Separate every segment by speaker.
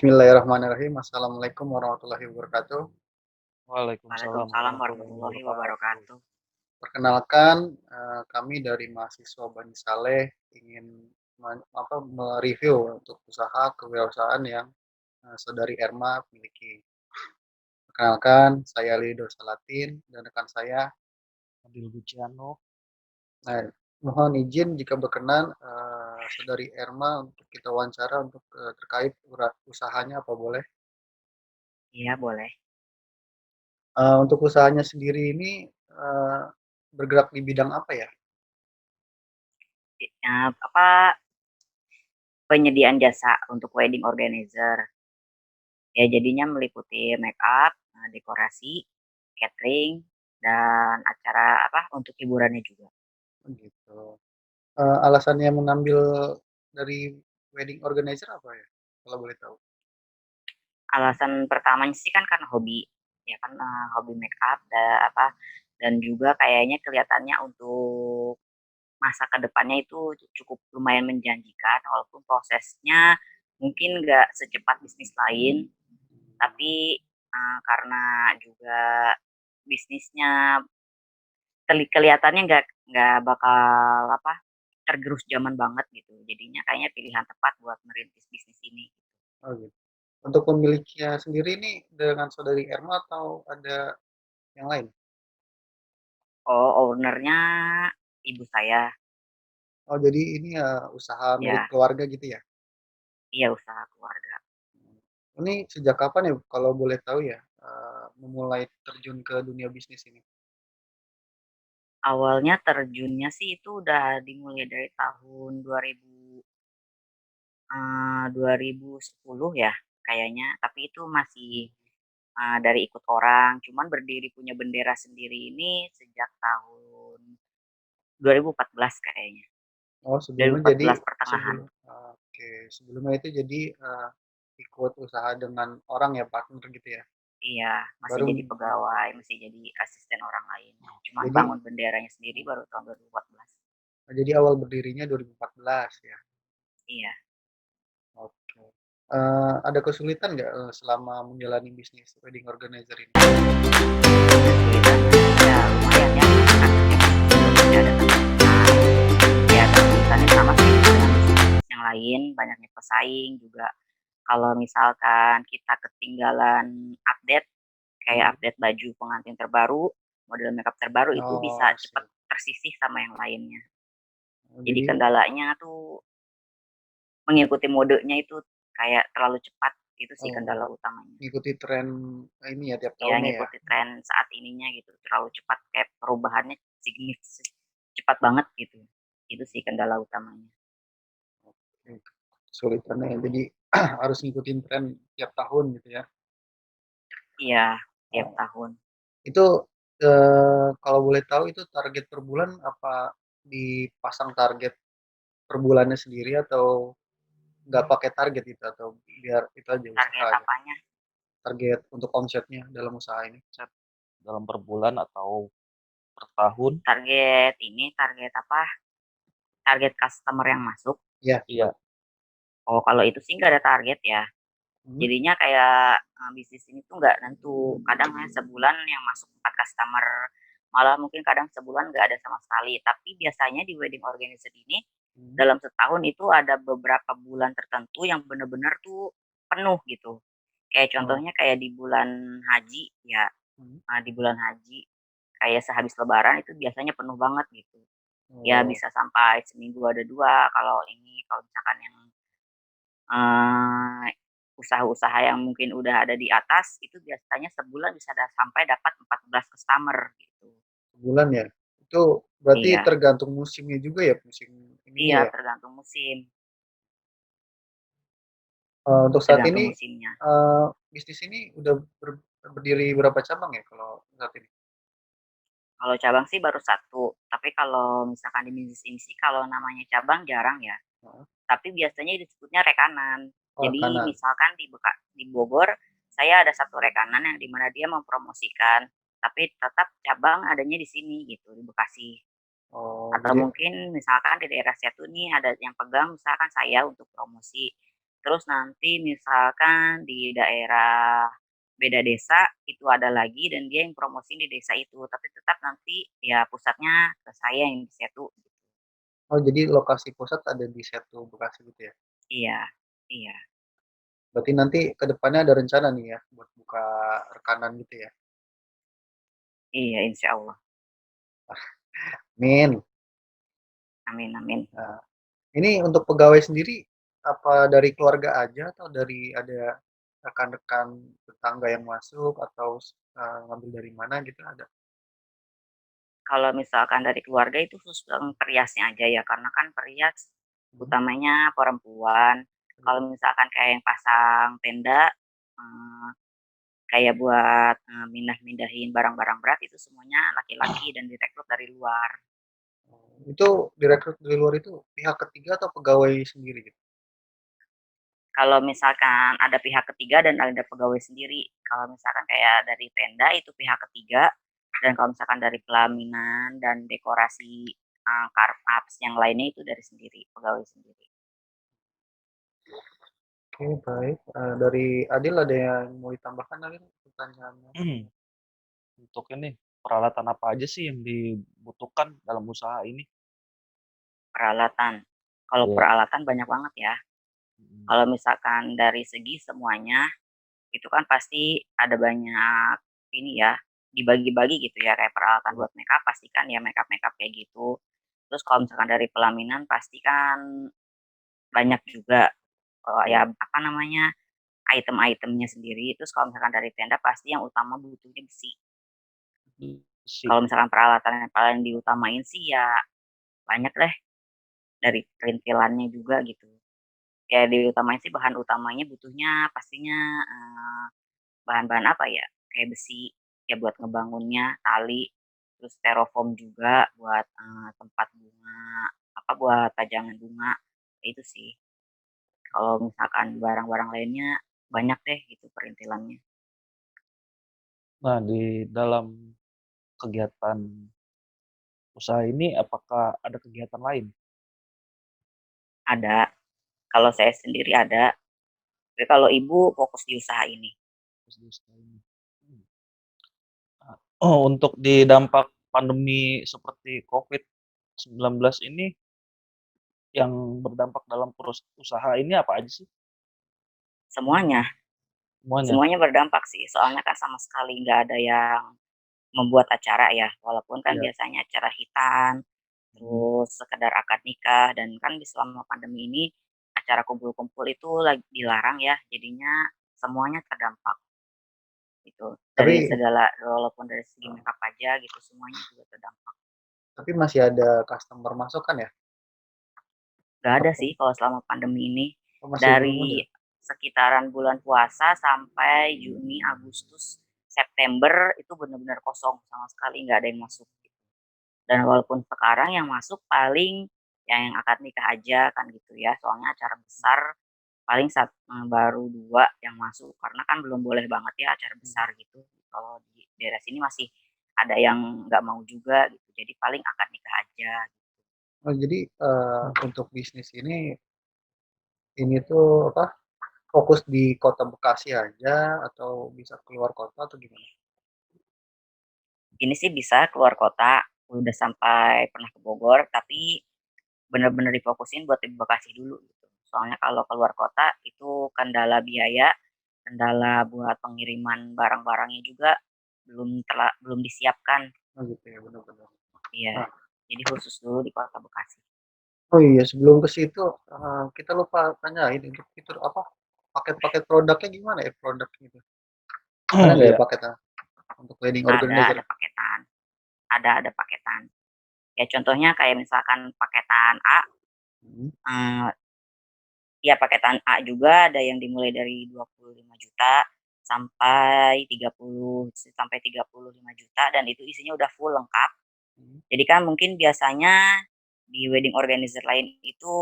Speaker 1: Bismillahirrahmanirrahim. Assalamualaikum warahmatullahi wabarakatuh.
Speaker 2: Waalaikumsalam
Speaker 3: Waalaikumsalam
Speaker 2: warahmatullahi
Speaker 3: warahmatullahi
Speaker 2: wabarakatuh.
Speaker 3: wabarakatuh.
Speaker 1: Perkenalkan, kami dari mahasiswa Bani Saleh ingin mereview untuk usaha kewirausahaan yang saudari Erma miliki. Perkenalkan, saya Lido Salatin dan rekan saya.
Speaker 2: Adil Buciano.
Speaker 1: Nah, mohon izin jika berkenan, saudari Erma untuk kita wawancara untuk terkait usahanya apa boleh?
Speaker 3: Iya, boleh.
Speaker 1: Untuk usahanya sendiri ini bergerak di bidang apa ya?
Speaker 3: Penyediaan jasa untuk wedding organizer. Ya, jadinya meliputi make up, dekorasi, catering, dan acara untuk hiburannya juga.
Speaker 1: Gitu. Alasannya mengambil dari wedding organizer apa ya? Kalau boleh tahu.
Speaker 3: Alasan pertamanya sih kan karena hobi, ya kan, hobi make up dan juga kayaknya kelihatannya untuk masa ke depannya itu cukup lumayan menjanjikan walaupun prosesnya mungkin nggak secepat bisnis lain, tapi, karena juga bisnisnya kelihatannya nggak bakal tergerus zaman banget gitu. Jadinya kayaknya pilihan tepat buat merintis bisnis ini.
Speaker 1: Oh gitu. Untuk pemiliknya sendiri ini dengan saudari Erma atau ada yang lain?
Speaker 3: Oh, owner-nya ibu saya,
Speaker 1: Oh jadi ini ya usaha milik
Speaker 3: ya.
Speaker 1: keluarga gitu ya?
Speaker 3: Iya, usaha keluarga.
Speaker 1: Ini sejak kapan ya kalau boleh tahu ya memulai terjun ke dunia bisnis ini?
Speaker 3: Awalnya terjunnya sih itu udah dimulai dari tahun 2010 ya kayaknya, tapi itu masih, dari ikut orang, cuman berdiri punya bendera sendiri ini sejak tahun 2014 kayaknya,
Speaker 1: Oh sebelumnya jadi
Speaker 3: 2014 pertengahan.
Speaker 1: oke, sebelumnya itu jadi ikut usaha dengan orang ya, partner gitu ya?
Speaker 3: Iya, masih
Speaker 1: Baru
Speaker 3: jadi pegawai, masih jadi asisten orang lain. Cuman
Speaker 1: jadi
Speaker 3: bangun benderanya sendiri baru tahun 2014.
Speaker 1: awal berdirinya 2014 ya?
Speaker 3: Iya,
Speaker 1: Oke. Ada kesulitan nggak, selama menjalani bisnis wedding organizer ini?
Speaker 3: kesulitannya ya lumayan ya, karena kan setiap ada kesulitan. Ya kesulitannya sama sih dengan bisnis yang lain, banyaknya pesaing juga. Kalau misalkan kita ketinggalan update, kayak
Speaker 1: Mhm.
Speaker 3: update baju pengantin terbaru, model makeup terbaru itu bisa
Speaker 1: Oh,
Speaker 3: cepat
Speaker 1: sip.
Speaker 3: tersisih sama yang lainnya.
Speaker 1: Oh,
Speaker 3: Jadi
Speaker 1: jadi
Speaker 3: kendalanya tuh mengikuti modenya itu kayak terlalu cepat, itu sih
Speaker 1: oh,
Speaker 3: kendala utamanya.
Speaker 1: ngikuti tren ini ya tiap
Speaker 3: Ya
Speaker 1: tahunnya ya?
Speaker 3: ngikuti tren saat ininya gitu, terlalu cepat kayak perubahannya cepat banget gitu. Itu sih kendala utamanya.
Speaker 1: Oke, kesulitannya ya, jadi harus ngikutin tren tiap tahun gitu ya?
Speaker 3: Iya, tiap
Speaker 1: Oh,
Speaker 3: tahun.
Speaker 1: itu, kalau boleh tahu itu target per bulan apa dipasang target per bulannya sendiri atau nggak pakai target itu atau biar itu aja usaha
Speaker 3: Target
Speaker 1: aja?
Speaker 3: apanya?
Speaker 1: Target untuk omsetnya dalam usaha ini?
Speaker 2: Set dalam per bulan atau per tahun?
Speaker 3: Target target customer yang masuk.
Speaker 1: Iya.
Speaker 2: Iya.
Speaker 3: Oh, kalau itu sih nggak ada target ya.
Speaker 1: Mhm.
Speaker 3: Jadinya kayak, bisnis ini tuh nggak nentu. Kadang ya sebulan yang masuk 4 customer, malah mungkin kadang sebulan nggak ada sama sekali. Tapi biasanya di wedding organizer ini,
Speaker 1: Mhm.
Speaker 3: dalam setahun itu ada beberapa bulan tertentu yang bener-bener tuh penuh gitu. Kayak
Speaker 1: Oh.
Speaker 3: contohnya kayak di bulan haji ya,
Speaker 1: Mhm.
Speaker 3: di bulan haji, kayak sehabis lebaran itu biasanya penuh banget gitu. Ya
Speaker 1: Oh,
Speaker 3: bisa sampai seminggu ada 2 kalau misalkan yang Eee, usaha-usaha yang mungkin udah ada di atas, itu biasanya sebulan bisa sampai dapat 14 customer gitu.
Speaker 1: sebulan ya? Itu berarti
Speaker 3: Iya,
Speaker 1: tergantung musimnya juga ya, musim ininya
Speaker 3: iya
Speaker 1: ya?
Speaker 3: tergantung musim,
Speaker 1: Untuk saat
Speaker 3: tergantung
Speaker 1: ini,
Speaker 3: musimnya.
Speaker 1: bisnis ini udah berdiri berapa cabang ya kalau saat ini?
Speaker 3: Kalau cabang sih baru satu, tapi kalau misalkan di bisnis ini sih kalau namanya cabang jarang ya,
Speaker 1: Heeh.
Speaker 3: tapi biasanya disebutnya rekanan.
Speaker 1: Oh,
Speaker 3: Jadi
Speaker 1: rekanan.
Speaker 3: misalkan di Bogor, saya ada satu rekanan yang di mana dia mempromosikan, tapi tetap cabang adanya di sini gitu, di Bekasi.
Speaker 1: Oh,
Speaker 3: Atau
Speaker 1: jadi
Speaker 3: mungkin misalkan di daerah saya tuh nih ada yang pegang misalkan saya untuk promosi. Terus nanti misalkan di daerah beda desa itu ada lagi dan dia yang promosiin di desa itu, tapi tetap nanti ya pusatnya ke saya yang di Setu.
Speaker 1: Oh, jadi lokasi pusat ada di Setu Bekasi gitu ya?
Speaker 3: Iya, iya,
Speaker 1: Berarti nanti ke depannya ada rencana nih ya buat buka rekanan gitu ya?
Speaker 3: iya, insya Allah.
Speaker 1: Min.
Speaker 3: Amin, amin.
Speaker 1: Nah, ini untuk pegawai sendiri apa dari keluarga aja atau dari ada rekan-rekan tetangga yang masuk atau ngambil dari mana gitu ada?
Speaker 3: Kalau misalkan dari keluarga itu khusus periasnya aja ya, karena kan perias
Speaker 1: Hmm,
Speaker 3: utamanya perempuan. Kalau
Speaker 1: iya.
Speaker 3: misalkan kayak yang pasang tenda, eee, kayak buat, mindahin barang-barang berat itu semuanya laki-laki dan direkrut dari luar.
Speaker 1: Itu direkrut dari luar itu pihak ketiga atau pegawai sendiri gitu?
Speaker 3: Kalau misalkan ada pihak ketiga dan ada pegawai sendiri, kalau misalkan kayak dari tenda itu pihak ketiga, dan kalau misalkan dari pelaminan dan dekorasi, carve-ups yang lainnya itu dari sendiri, pegawai sendiri.
Speaker 1: Oke, baik. Dari Adil ada yang mau ditambahkan lagi pertanyaannya?
Speaker 2: Untuk ini, peralatan apa aja sih yang dibutuhkan dalam usaha ini?
Speaker 3: Peralatan, kalau
Speaker 2: Iya.
Speaker 3: peralatan banyak banget ya.
Speaker 2: Mhm.
Speaker 3: Kalau misalkan dari segi semuanya, itu kan pasti ada banyak ini ya, dibagi-bagi gitu ya, kayak peralatan
Speaker 1: Iya.
Speaker 3: buat makeup pasti kan ya makeup-makeup kayak gitu. Terus kalau misalkan dari pelaminan pasti kan banyak juga, ya
Speaker 1: Iya.
Speaker 3: apa namanya, item-itemnya sendiri. Terus kalau misalkan dari tenda pasti yang utama butuhnya besi.
Speaker 2: Besi.
Speaker 3: Kalau misalkan peralatan yang paling diutamain sih ya banyak deh, dari perintilannya juga gitu. Ya diutamain sih bahan utamanya butuhnya pastinya, bahan-bahan apa ya, kayak besi, ya buat ngebangunnya, tali, terus styrofoam juga buat, tempat bunga, apa, buat pajangan bunga, itu sih. Kalau misalkan barang-barang lainnya banyak deh gitu perintilannya.
Speaker 2: Nah, di dalam kegiatan usaha ini apakah ada kegiatan lain?
Speaker 3: Ada, kalau saya sendiri ada, tapi kalau ibu fokus di usaha ini.
Speaker 2: Terus di usaha ini? Hmm. Oh, untuk di dampak pandemi seperti COVID-19 ini, yang berdampak dalam usaha ini apa aja sih?
Speaker 3: Semuanya,
Speaker 2: Semuanya?
Speaker 3: semuanya berdampak sih, soalnya kan sama sekali nggak ada yang membuat acara ya, walaupun kan
Speaker 1: Iya.
Speaker 3: biasanya acara hitan,
Speaker 2: Mhm.
Speaker 3: terus sekedar akad nikah dan kan di selama pandemi ini acara kumpul-kumpul itu lagi dilarang ya, jadinya semuanya terdampak gitu. Dari
Speaker 1: Tapi
Speaker 3: segala walaupun dari segi makeup aja gitu semuanya juga terdampak.
Speaker 1: tapi masih ada customer masuk kan ya?
Speaker 3: Nggak ada
Speaker 1: Apa?
Speaker 3: sih kalau selama pandemi ini,
Speaker 1: Oh, masih belum ada?
Speaker 3: dari sekitaran bulan puasa sampai Juni, Agustus, September itu benar-benar kosong sama sekali nggak ada yang masuk. Dan walaupun sekarang yang masuk paling yang akad nikah aja kan gitu ya, soalnya acara besar paling baru 2 yang masuk karena kan belum boleh banget ya acara besar gitu. Kalau di daerah sini masih ada yang nggak mau juga gitu, jadi paling akad nikah aja.
Speaker 1: Oh, jadi
Speaker 2: Hmm.
Speaker 1: untuk bisnis ini tuh apa? Fokus di kota Bekasi aja atau bisa keluar kota atau gimana?
Speaker 3: Ini sih bisa keluar kota, udah sampai pernah ke Bogor, tapi bener-bener difokusin buat di Bekasi dulu gitu. Soalnya kalau keluar kota itu kendala biaya, kendala buat pengiriman barang-barangnya juga belum disiapkan.
Speaker 1: Oh gitu ya, benar-benar.
Speaker 3: Iya,
Speaker 1: Nah,
Speaker 3: jadi khusus dulu di Kota Bekasi.
Speaker 1: oh iya sebelum ke situ kita lupa tanyain untuk fitur apa paket-paket produknya gimana ya produk gitu? Ada nggak ya
Speaker 2: Iya.
Speaker 1: paketnya untuk wedding organizer?
Speaker 3: Ada paketan, ada paketan. Ya contohnya kayak misalkan paketan A,
Speaker 1: Hmm,
Speaker 3: eee, ya paketan A juga ada yang dimulai dari 25 juta sampai 35 juta dan itu isinya udah full lengkap.
Speaker 1: hmm,
Speaker 3: Jadi kan mungkin biasanya di wedding organizer lain itu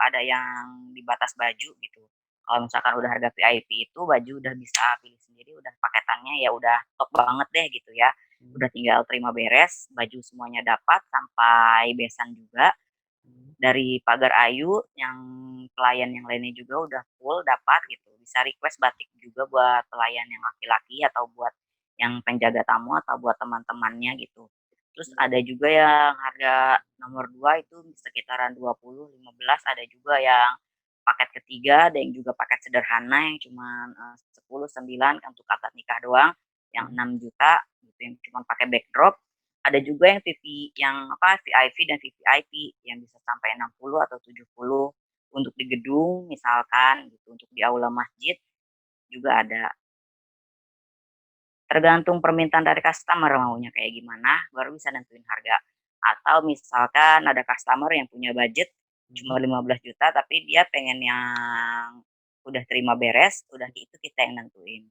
Speaker 3: ada yang dibatas baju gitu. Kalau misalkan udah harga VIP itu baju udah bisa pilih sendiri, udah paketannya ya udah top banget deh gitu ya.
Speaker 1: hmm,
Speaker 3: Udah tinggal terima beres, baju semuanya dapat sampai besan juga.
Speaker 1: hmm.
Speaker 3: dari Pagar Ayu yang pelayan yang lainnya juga udah full dapat gitu. Bisa request batik juga buat pelayan yang laki-laki atau buat yang penjaga tamu atau buat teman-temannya gitu. Terus ada juga yang harga nomor 2 itu sekitaran 20, 15, ada juga yang paket ketiga, ada yang juga paket sederhana yang cuma 10, 9 untuk akad nikah doang, yang 6 juta gitu, yang cuma pakai backdrop. Ada juga yang VIP dan VVIP yang bisa sampai 60 atau 70 untuk di gedung misalkan gitu, untuk di aula masjid juga ada. Tergantung permintaan dari customer maunya kayak gimana, baru bisa nentuin harga. Atau misalkan ada customer yang punya budget cuma 15 juta tapi dia pengen yang udah terima beres, udah itu kita yang nentuin.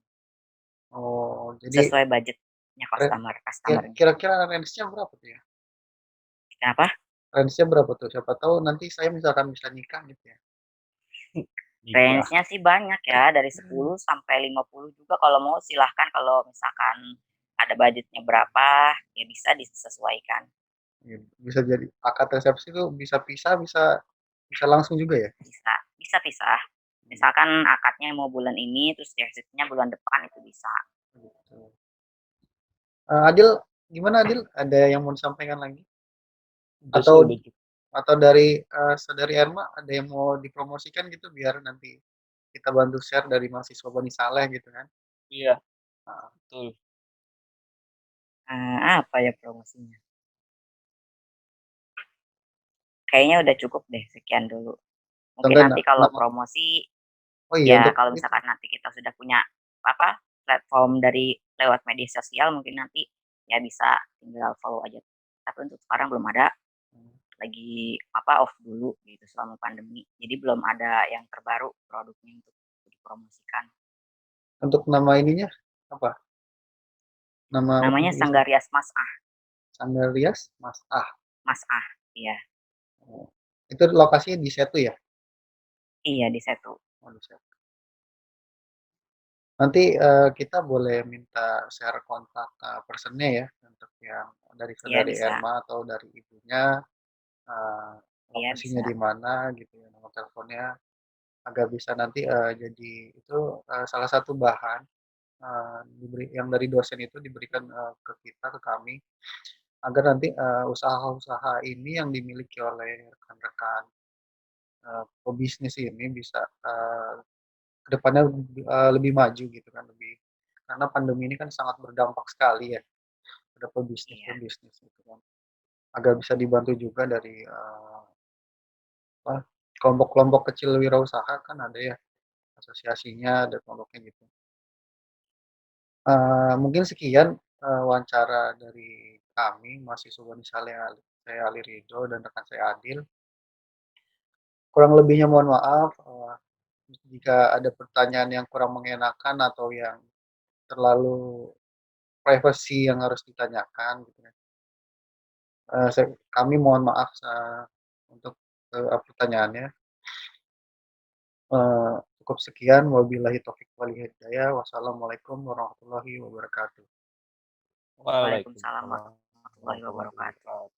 Speaker 1: Oh, jadi
Speaker 3: Sesuai budgetnya customer-nya.
Speaker 1: kira-kira range-nya berapa tuh ya?
Speaker 3: Kenapa?
Speaker 1: Range-nya berapa tuh? Siapa tahu nanti saya misalkan bisa nikah gitu ya.
Speaker 2: Nikah.
Speaker 3: Range-nya sih banyak ya, dari 10 sampai 50 juga kalau mau silahkan, kalau misalkan ada budgetnya berapa, ya bisa disesuaikan.
Speaker 1: Iya, bisa jadi akad resepsi tuh bisa pisah, bisa langsung juga ya?
Speaker 3: Bisa pisah. Misalkan akadnya mau bulan ini, terus resepsinya bulan depan itu bisa.
Speaker 1: Gitu. Adil, gimana Adil? Ada yang mau disampaikan lagi?
Speaker 2: Udah sih,
Speaker 1: Atau
Speaker 2: udah cukup.
Speaker 1: dari saudari Erma ada yang mau dipromosikan gitu biar nanti kita bantu share dari mahasiswa Bani Saleh gitu kan?
Speaker 2: Iya,
Speaker 1: Nah,
Speaker 2: betul.
Speaker 3: Apa ya promosinya? Kayaknya udah cukup deh, sekian dulu. Mungkin
Speaker 1: contoh
Speaker 3: nanti kalau
Speaker 1: nama,
Speaker 3: promosi,
Speaker 1: oh iya
Speaker 3: ya
Speaker 1: untuk
Speaker 3: kalau
Speaker 1: itu
Speaker 3: misalkan nanti kita sudah punya platform dari lewat media sosial, mungkin nanti ya bisa tinggal follow aja. Tapi untuk sekarang belum ada, lagi off dulu gitu selama pandemi. Jadi belum ada yang terbaru produknya untuk dipromosikan.
Speaker 1: untuk nama ininya apa? Nama
Speaker 3: Namanya
Speaker 1: untuk Islam
Speaker 3: Sanggarias Mas Ah.
Speaker 1: Sandalias Mas Ah.
Speaker 3: Mas Ah, iya.
Speaker 1: Oh, itu lokasinya di Setu ya?
Speaker 3: Iya di Setu.
Speaker 1: Oh, di Setu. Nanti kita boleh minta share kontak personnya ya untuk yang dari
Speaker 3: Iya
Speaker 1: saudari
Speaker 3: bisa.
Speaker 1: Erma atau dari ibunya, uh,
Speaker 3: Iya
Speaker 1: lokasinya
Speaker 3: bisa.
Speaker 1: di mana gitu ya, nomor teleponnya agar bisa nanti jadi itu salah satu bahan yang dari dosen itu diberikan ke kita, ke kami, agar nanti usaha-usaha ini yang dimiliki oleh rekan-rekan pebisnis ini bisa kedepannya lebih maju gitu kan, lebih karena pandemi ini kan sangat berdampak sekali ya pada
Speaker 3: Iya.
Speaker 1: pebisnis gitu kan, agar bisa dibantu juga dari apa, kelompok-kelompok kecil wirausaha kan ada ya asosiasinya, ada kelompoknya gitu. Mungkin sekian wawancara dari kami mahasiswa Unisa saya Ali Ridho dan rekan saya Adil. Kurang lebihnya mohon maaf jika ada pertanyaan yang kurang mengenakan atau yang terlalu privasi yang harus ditanyakan gitu kan. Kami mohon maaf untuk pertanyaannya. Cukup sekian. Wabillahi taufiq wal hidayah. Wassalamualaikum warahmatullahi wabarakatuh.
Speaker 3: Waalaikumsalam
Speaker 2: Waalaikumsalam
Speaker 3: warahmatullahi
Speaker 2: warahmatullahi
Speaker 3: wabarakatuh.
Speaker 2: wabarakatuh.